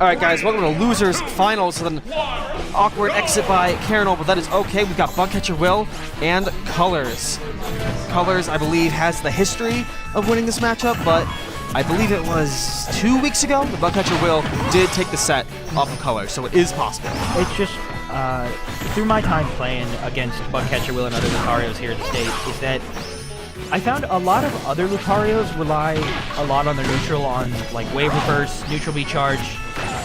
Alright guys, welcome to Losers Finals with an awkward exit by Karenol, but that is okay. We've got Bugcatcher Will and Colors. Colors, I believe, has the history of winning this matchup, but I believe it was 2 weeks ago the Bugcatcher Will did take the set off of Colors, so it is possible. It's just, through my time playing against Bugcatcher Will and other Lucarios here in the state, is that I found a lot of other Lucarios rely a lot on their neutral, on like wave reverse, neutral B charge,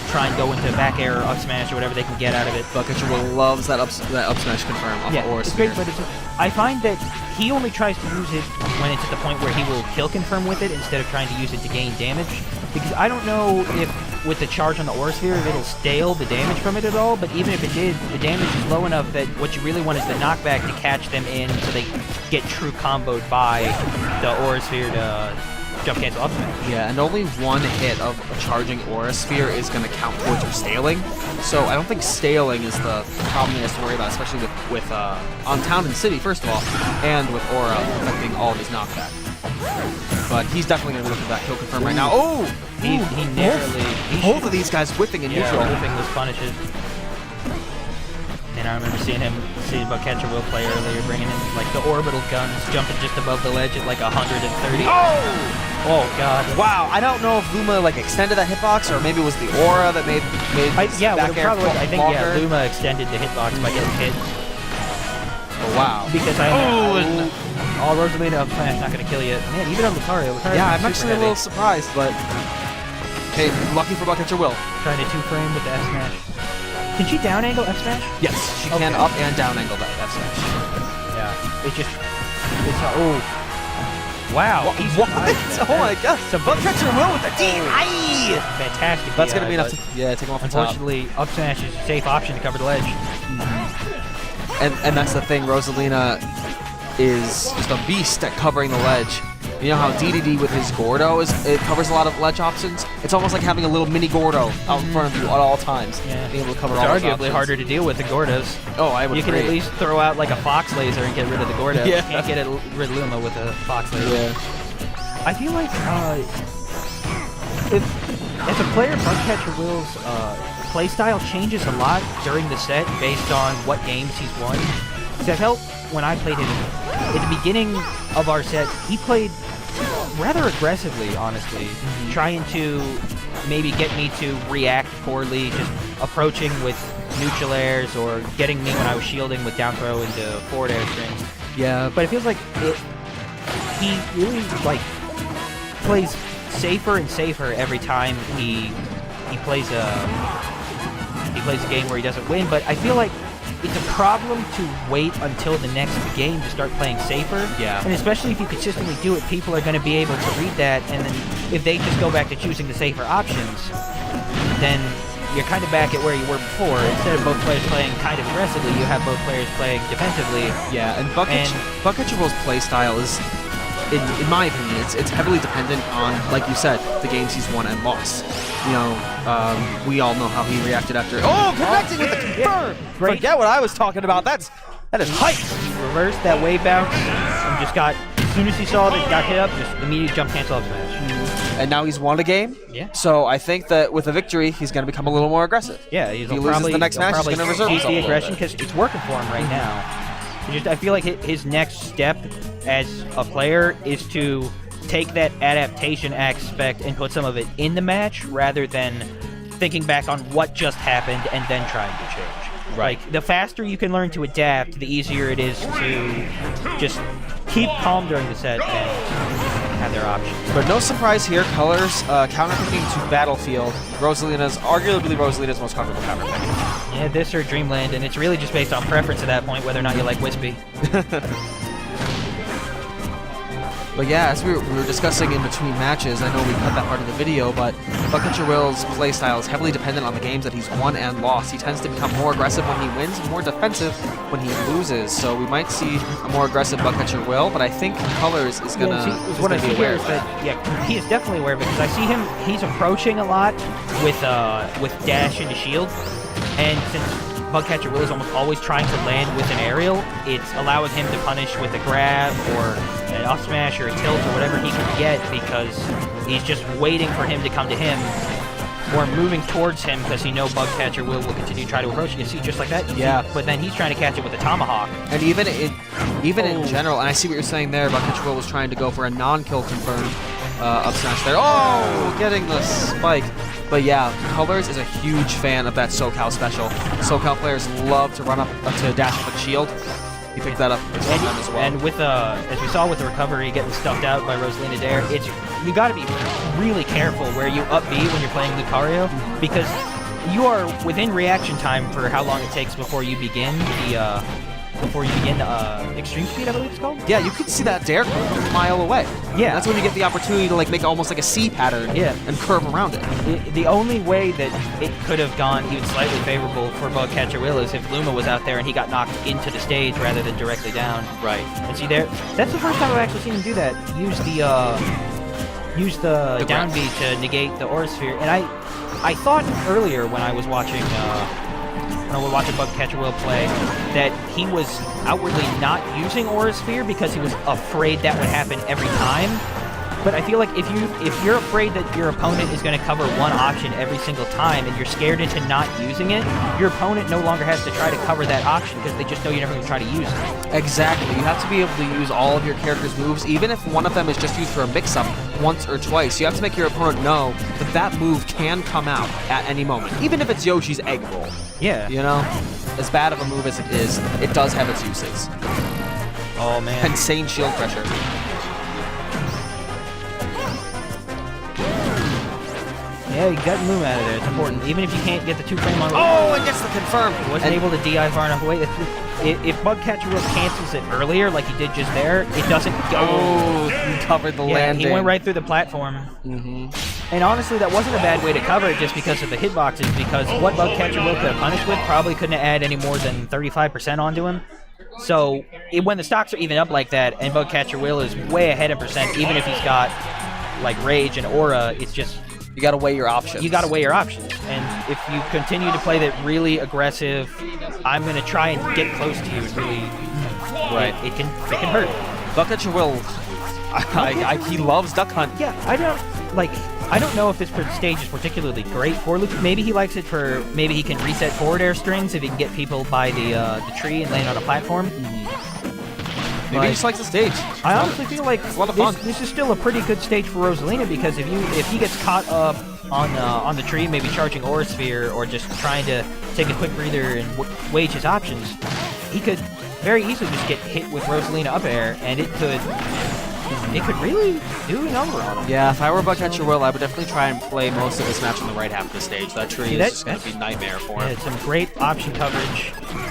try and go into back air or up smash or whatever they can get out of it. Bugcatcher Will loves that up smash confirm off of Aura it's Sphere. great, but I find that he only tries to use it when it's at the point where he will kill confirm with it instead of trying to use it to gain damage. Because I don't know if with the charge on the Aura Sphere if it'll stale the damage from it at all, but even if it did, the damage is low enough that what you really want is the knockback to catch them in so they get true comboed by the Aura Sphere to jump cancel up smash. Yeah, and only one hit of a charging Aura Sphere is going to count towards your staling. So I don't think staling is the problem he has to worry about, especially with on Town and City, first of all, and with Aura affecting all of his knockback. But he's definitely going to be looking for that kill confirm right now. Oh! He narrowly... Both of these guys whipping in neutral. Yeah, whipping was punishes. And I remember seeing Bugcatcher Will play earlier, bringing in like the orbital guns, jumping just above the ledge at like 130. Oh! Oh god! Wow! I don't know if Luma like extended that hitbox, or maybe it was the aura that made yeah, back air probably. I think longer. yeah, Luma extended the hitbox by getting hit. Oh wow! Because I know Rosalina up smash not gonna kill you. Man, even on Lucario. Yeah, I'm actually a little surprised, but hey, lucky for Bugcatcher Will. Trying to 2-frame with the F smash. Can she down angle F smash? Yes, she can up and down angle that F smash. Yeah, it's oh. Wow. What? Oh my god. So Bugcatcher Will with the DI! Fantastic. That's going to be enough to take him off the top. Unfortunately, up smash is a safe option to cover the ledge. And that's the thing, Rosalina is just a beast at covering the ledge. You know how DDD with his Gordo it covers a lot of ledge options? It's almost like having a little mini Gordo out in front of you at all times. Yeah. Being able to cover it's all those arguably options. harder to deal with the Gordos. Oh, I would You can agree. at least throw out like a Fox Laser and get rid of the Gordo. Yeah. You can't get rid of Luma with a Fox Laser. Yeah. I feel like as a player, Bugcatcher Will's playstyle changes a lot during the set based on what games he's won. Because I felt when I played him at the beginning of our set, he played rather aggressively, honestly, trying to maybe get me to react poorly, just approaching with neutral airs or getting me when I was shielding with down throw into forward air strings. Yeah, but it feels like he really plays safer and safer every time he plays a game where he doesn't win. But I feel like it's a problem to wait until the next game to start playing safer. Yeah. And especially if you consistently do it, people are going to be able to read that, and then if they just go back to choosing the safer options, then you're kind of back at where you were before. Instead of both players playing kind of aggressively, you have both players playing defensively. Yeah, and Bugcatcher Will's playstyle is, in my opinion, it's heavily dependent on, like you said, the games he's won and lost. You know, we all know how he reacted after. Oh, connecting with the confirm! Great. Forget what I was talking about. That is hype. He reversed that wave bounce and just got, as soon as he saw that he got hit up, just immediate jump cancel up smash. And now he's won a game. Yeah. So I think that with a victory, he's going to become a little more aggressive. Yeah, if he loses the next match, he's going to reserve himself the aggression because it's working for him right now. I feel like his next step as a player is to take that adaptation aspect and put some of it in the match rather than thinking back on what just happened and then trying to change. Right. Like, the faster you can learn to adapt, the easier it is to just keep calm during the set and have their options. But no surprise here, Colors counterpicking to Battlefield. Arguably Rosalina's most comfortable counterpick. Yeah, this or Dreamland, and it's really just based on preference at that point, whether or not you like Wispy. But yeah, as we were discussing in between matches, I know we cut that part of the video, but Bugcatcher Will's playstyle is heavily dependent on the games that he's won and lost. He tends to become more aggressive when he wins and more defensive when he loses. So we might see a more aggressive Bugcatcher Will, but I think Colors is going to be aware of that. Yeah, he is definitely aware of it, because I see him, he's approaching a lot with dash into shield, and since Bugcatcher Will is almost always trying to land with an aerial, it's allowing him to punish with a grab or an up smash or a tilt or whatever he can get, because he's just waiting for him to come to him or moving towards him because he knows Bugcatcher will continue to try to approach. You see, just like that. Yeah. But then he's trying to catch it with a tomahawk. And even in general, and I see what you're saying there, Bugcatcher Will was trying to go for a non-kill confirmed up smash there. Oh, getting the spike. But yeah, Colors is a huge fan of that SoCal special. SoCal players love to run up to dash up with shield. He picked that up as well. And with as we saw with the recovery getting stuffed out by Rosalina Dare, you got to be really careful where you up B when you're playing Lucario, because you are within reaction time for how long it takes before you begin the extreme speed, I believe it's called. Yeah, you can see that Dare curve a mile away. Yeah, that's when you get the opportunity to like make almost like a C pattern. Yeah. And curve around it. The only way that it could have gone even slightly favorable for Bugcatcher Will is if Luma was out there and he got knocked into the stage rather than directly down. Right. And see there, that's the first time I've actually seen him do that. Use the down B to negate the Aura Sphere. And I thought earlier when I was watching Bugcatcher Will play that he was outwardly not using Aura Sphere because he was afraid that would happen every time. But I feel like if you're afraid that your opponent is going to cover one option every single time and you're scared into not using it, your opponent no longer has to try to cover that option because they just know you're never going to try to use it. Exactly. You have to be able to use all of your character's moves, even if one of them is just used for a mix-up once or twice. You have to make your opponent know that that move can come out at any moment, even if it's Yoshi's egg roll. Yeah. You know? As bad of a move as it is, it does have its uses. Oh, man. Insane shield pressure. Yeah, you got Luma out of there. It's important. Even if you can't get the 2-frame on. Oh, it gets the confirm. Wasn't able to DI far enough away. If Bugcatcher Will cancels it earlier, like he did just there, it doesn't go. Oh, he covered the landing. He went right through the platform. And honestly, that wasn't a bad way to cover it just because of the hitboxes, because what Bugcatcher Will could have punished with probably couldn't add any more than 35% onto him. So when the stocks are even up like that, and Bugcatcher Will is way ahead in percent, even if he's got like Rage and Aura, it's just... You gotta weigh your options. You gotta weigh your options. And if you continue to play that really aggressive, I'm gonna try and get close to you, and really, right? It can hurt. Bugcatcher Will, he loves Duck Hunt. Yeah, I don't know if this stage is particularly great for Luke. Maybe he likes it for, maybe he can reset forward air strings if he can get people by the tree and land on a platform. Maybe he just likes the stage. I honestly feel like it's a lot of fun. This is still a pretty good stage for Rosalina, because if he gets caught up on the tree, maybe charging Aura Sphere or just trying to take a quick breather and wage his options, he could very easily just get hit with Rosalina up air, and it could really do a number on him. Yeah, if I were Bugcatcher Will, I would definitely try and play most of this match on the right half of the stage. That tree is just going to be a nightmare for him. Yeah, some great option coverage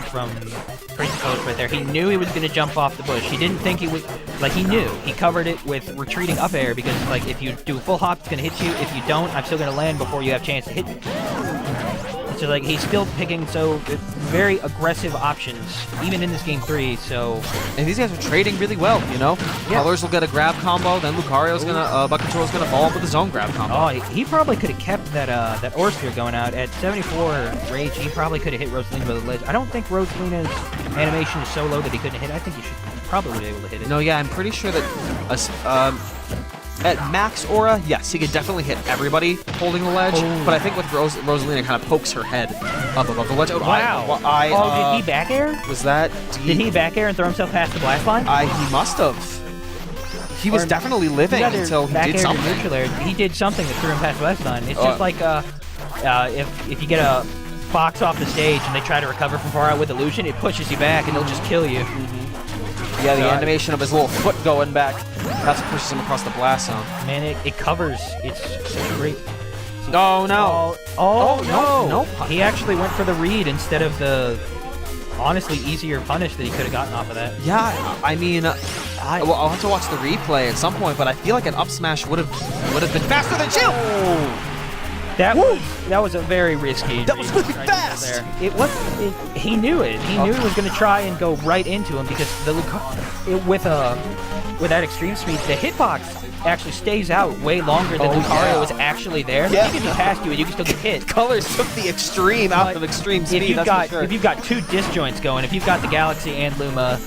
from Crazycolorz right there. He knew he was going to jump off the bush. He didn't think he would, he knew. He covered it with retreating up air, because, if you do a full hop, it's going to hit you. If you don't, I'm still going to land before you have a chance to hit me. So, he's still picking very aggressive options, even in this game 3, so... And these guys are trading really well, you know? Yeah. Colors will get a grab combo, then Lucario's Bugcatcher Will's gonna follow up with his own grab combo. Oh, he probably could have kept that Aura Sphere going out. At 74 Rage, he probably could have hit Rosalina with a ledge. I don't think Rosalina's animation is so low that he couldn't hit it. I think he probably would have been able to hit it. No, yeah, I'm pretty sure that... at max Aura, yes, he could definitely hit everybody holding the ledge, but I think with Rosalina kind of pokes her head up above the ledge. Oh, wow. Did he back air? Was that... Did he back air and throw himself past the blast line? He must have. He was definitely living until he did something. He did something that threw him past the blast line. It's just like if you get a box off the stage and they try to recover from far out with illusion, it pushes you back and it'll just kill you. Yeah, the animation of his little foot going back, that's what pushes him across the blast zone. Man, it covers. It's such a great... Oh, no. No. He actually went for the read instead of the, honestly, easier punish that he could have gotten off of that. Yeah, I mean, I'll have to watch the replay at some point, but I feel like an up smash would have been faster than Chill. That was a very risky. That was really fast. There. It was. He knew it. He knew he was going to try and go right into him, because with that extreme speed, the hitbox actually stays out way longer than Lucario was actually there. Yeah. He could be past you and you can still get hit. Colors took the extreme out of extreme speed. If you've got two disjoints going, if you've got the Galaxy and Luma,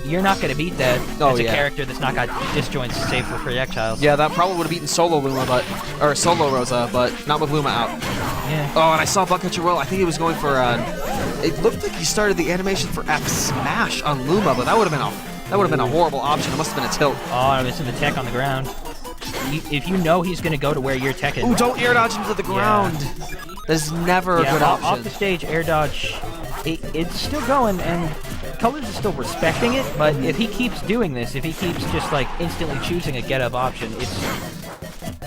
you're not going to beat that Oh, as a yeah. character that's not got disjoints save for projectiles. Yeah, that probably would have beaten solo Luma, or solo Rosa, but not with Luma out. Yeah. Oh, and I saw Buckcatcher Will. I think he was going for. It looked like he started the animation for F Smash on Luma, but that would have been a horrible option. It must have been a tilt. Oh, I'm missing the tech on the ground. If you know he's going to go to where you're teching. Ooh, don't air dodge into the ground. That is never a good option. Off the stage, air dodge. It's still going, and Colors is still respecting it, but if he keeps doing this, if he keeps just like instantly choosing a get-up option, it's...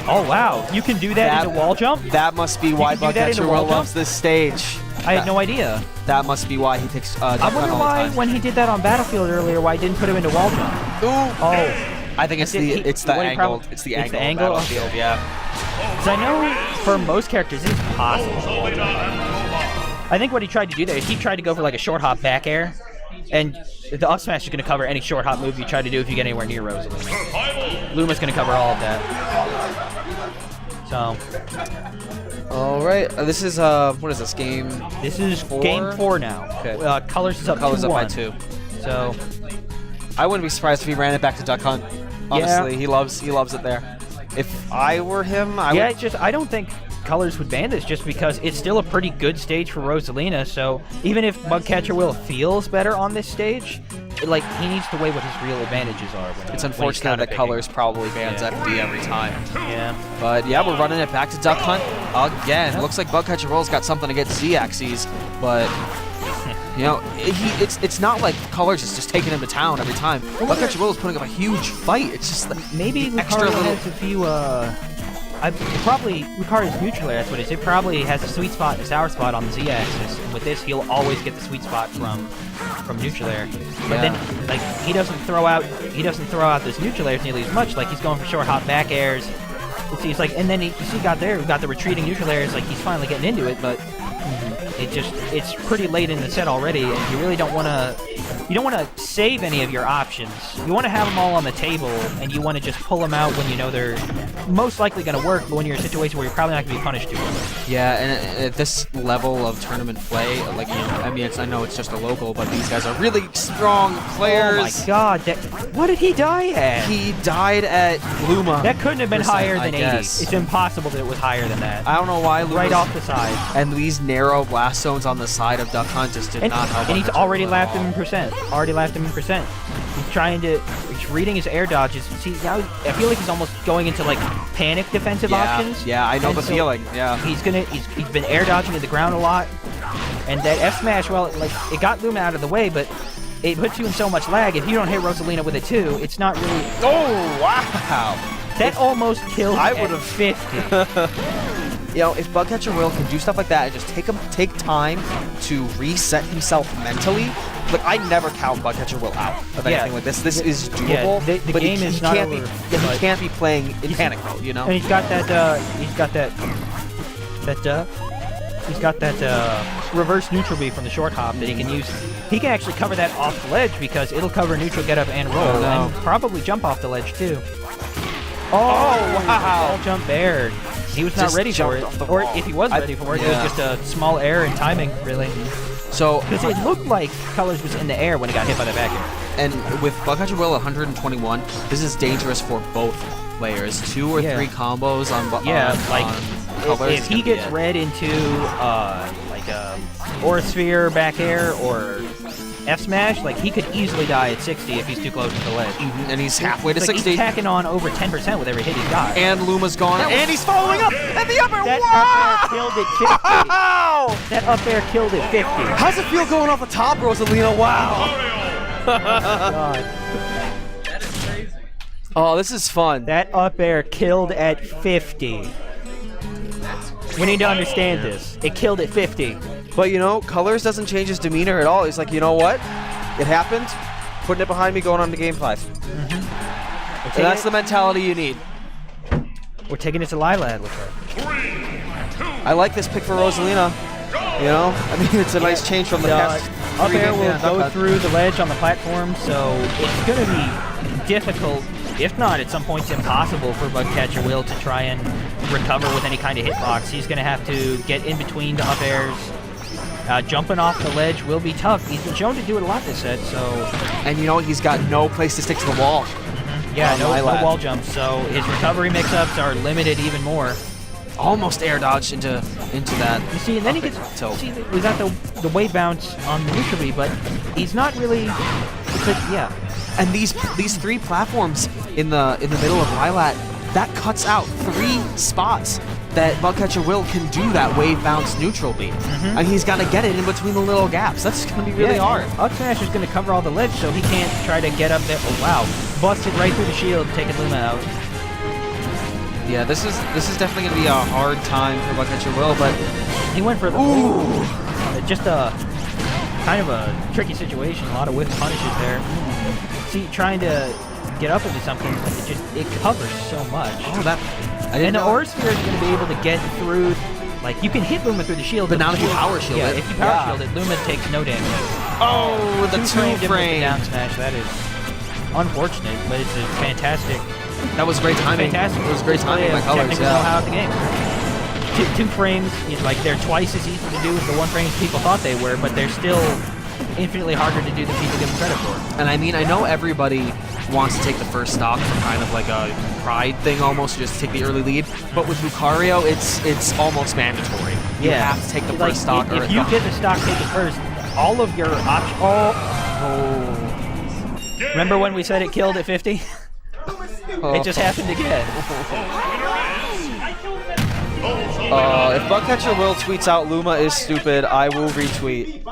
Oh, wow. You can do that into wall jump? That must be why can do that into Buckcatcher wall Will loves this stage. I had no idea. That must be why he picks I wonder why, when he did that on Battlefield earlier, why he didn't put him into wall jump. Ooh. Oh. I think it's the angle. It's the angle. Battlefield, yeah. Because I know for most characters it's possible. I think what he tried to do there is he tried to go for like a short hop back air, and the up smash is going to cover any short hop move you try to do if you get anywhere near Rosalina. Luma's going to cover all of that. So. All right. This is what is this game? This is game 4 now. Okay. Colors is up 2-1. Colors up by 2. So. I wouldn't be surprised if he ran it back to Duck Hunt. Honestly, he loves it there. If I were him, I would. I don't think Colors would ban this just because it's still a pretty good stage for Rosalina. So even if Bugcatcher Will feels better on this stage, like he needs to weigh what his real advantages are. It's unfortunate that Colors probably bans FD every time. Yeah. But yeah, we're running it back to Duck Hunt again. Looks like Bugcatcher Will's got something against Z-axes, but. You know, it's not like Colors is just taking him to town every time. Buckcatcher Will is putting up a huge fight. It's just maybe Lucario has a few. Probably Lucario's neutral air. That's what it is. It probably has a sweet spot and a sour spot on the Z-axis, and with this, he'll always get the sweet spot from neutral air. But then, like he doesn't throw out those neutral airs nearly as much. Like he's going for short hop back airs. Let's see, it's like, and then you see, got the retreating neutral airs. Like he's finally getting into it, but. It's pretty late in the set already, and you really don't want to save any of your options. You want to have them all on the table, and you want to just pull them out when you know they're most likely going to work, but when you're in a situation where you're probably not going to be punished too much. Yeah, and at this level of tournament play, like, you know, I mean, I know it's just a local, but these guys are really strong players. Oh my god, what did he die at? He died at Luma. That couldn't have been higher than 80. Guess. It's impossible that it was higher than that. I don't know why Luma's right off the side. And these narrow blast zones on the side of Duck Hunt just did not help. And he's already lapped him in percent. He's reading his air dodges. See, now I feel like he's almost going into like panic defensive options. Yeah, I know the feeling. Yeah. He's been air dodging to the ground a lot. And that F smash, well, like it got Luma out of the way, but it puts you in so much lag. If you don't hit Rosalina with it too, it's not really. Oh wow! That almost killed. I would have 50. You know, if Bugcatcher Will can do stuff like that and just take time to reset himself mentally, like I never count Bugcatcher Will out of anything like this. This is doable. Yeah, the but game is not over. He can't be playing in panic mode, you know. And he's got that reverse neutral B from the short hop that he can use. He can actually cover that off the ledge because it'll cover neutral, get up, and roll, and probably jump off the ledge too. Oh wow! Jump air. He was not ready for it, or if he was ready for it, it was just a small error in timing, really. So, because it looked like Colors was in the air when he got hit by the back air. And with Bugcatcher Will 121, this is dangerous for both players. 2 or 3 combos on Colors. If he gets read into like a Aura Sphere back air or F smash, like he could easily die at 60 if he's too close to the ledge. And he's halfway to 60. He's tacking on over 10% with every hit he's got. And Luma's gone, and he's following up, and the upper. That up air killed it 50. Wow! That up air killed it 50. How's it feel going off the top, Rosalina? Wow! God. That is crazy. Oh, this is fun. That up air killed at 50. We need to understand this. It killed at 50. But you know, Colors doesn't change his demeanor at all. He's like, you know what? It happened. Putting it behind me, going on to game 5. And that's the mentality you need. We're taking it to Lila, it looks like. 3, 2. I like this pick for Rosalina. You know, I mean, it's a nice change from the past. Up air will go through the ledge on the platform, so it's going to be difficult, if not at some points impossible, for Bugcatcher Will to try and recover with any kind of hitbox. He's going to have to get in between the up airs, Jumping off the ledge will be tough. He's been shown to do it a lot this set, so... And you know, he's got no place to stick to the wall. Yeah, no Lilat. wall jumps, so his recovery mix-ups are limited even more. Almost air dodged into that. You see, and then he gets... tilt. See, we got the wave bounce on the neutral B, but he's not really... yeah. And these 3 platforms in the middle of Lilat, that cuts out 3 spots that Bugcatcher Will can do that wave bounce neutral beat. And he's got to get it in between the little gaps. That's going to be really hard. Up smash is going to cover all the ledge, so he can't try to get up there. Oh, wow. Busted right through the shield, taking Luma out. Yeah, this is definitely going to be a hard time for Bugcatcher Will, but... He went for the... Ooh! Just a... kind of a tricky situation. A lot of whiff punishes there. See, trying to get up into something, it covers so much. Oh, that... And the Aura Sphere is going to be able to get through, like, you can hit Luma through the shield. But not if you power shield it. Yeah, if you power shield it, Luma takes no damage. Oh, the 2 frame. Down smash, that is unfortunate, but it's a fantastic... That was great timing. Fantastic. It was great timing by Colors, technical know-how of the game. 2 frames, like, they're twice as easy to do as the 1 frames people thought they were, but they're still infinitely harder to do than people give them credit for. And I mean, I know everybody wants to take the first stock for kind of like a pride thing almost, just take the early lead. But with Lucario, it's almost mandatory. You have to take the first stock. If you get the stock taken first, all of your options... Oh. Remember when we said it killed at 50? It just happened again. If Bugcatcher Will tweets out Luma is stupid, I will retweet.